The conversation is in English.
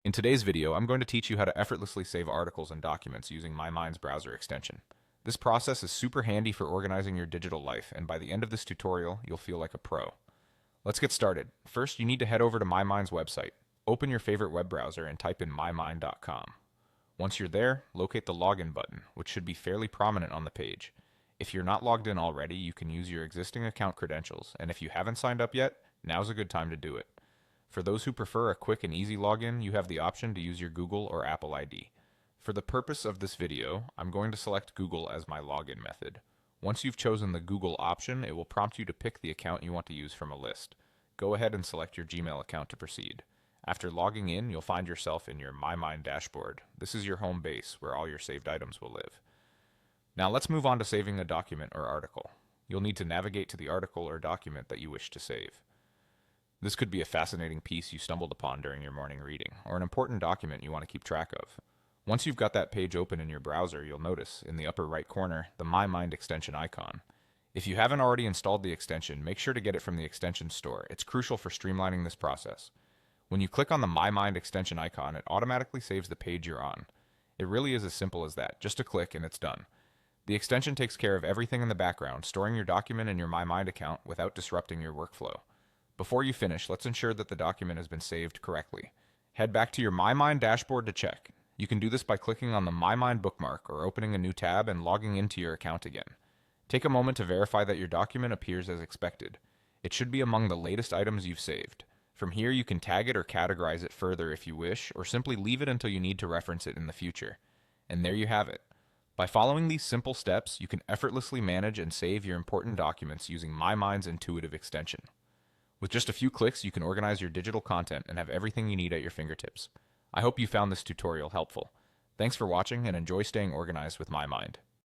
In today's video, I'm going to teach you how to effortlessly save articles and documents using Mymind's browser extension. This process is super handy for organizing your digital life, and by the end of this tutorial, you'll feel like a pro. Let's get started. First, you need to head over to Mymind's website. Open your favorite web browser and type in mymind.com. Once you're there, locate the login button, which should be fairly prominent on the page. If you're not logged in already, you can use your existing account credentials, and if you haven't signed up yet, now's a good time to do it. For those who prefer a quick and easy login, you have the option to use your Google or Apple ID. For the purpose of this video, I'm going to select Google as my login method. Once you've chosen the Google option, it will prompt you to pick the account you want to use from a list. Go ahead and select your Gmail account to proceed. After logging in, you'll find yourself in your Mymind dashboard. This is your home base, where all your saved items will live. Now let's move on to saving a document or article. You'll need to navigate to the article or document that you wish to save. This could be a fascinating piece you stumbled upon during your morning reading, or an important document you want to keep track of. Once you've got that page open in your browser, you'll notice, in the upper right corner, the Mymind extension icon. If you haven't already installed the extension, make sure to get it from the extension store. It's crucial for streamlining this process. When you click on the Mymind extension icon, it automatically saves the page you're on. It really is as simple as that, just a click and it's done. The extension takes care of everything in the background, storing your document in your Mymind account without disrupting your workflow. Before you finish, let's ensure that the document has been saved correctly. Head back to your Mymind dashboard to check. You can do this by clicking on the Mymind bookmark or opening a new tab and logging into your account again. Take a moment to verify that your document appears as expected. It should be among the latest items you've saved. From here, you can tag it or categorize it further if you wish, or simply leave it until you need to reference it in the future. And there you have it. By following these simple steps, you can effortlessly manage and save your important documents using Mymind's intuitive extension. With just a few clicks, you can organize your digital content and have everything you need at your fingertips. I hope you found this tutorial helpful. Thanks for watching and enjoy staying organized with Mymind.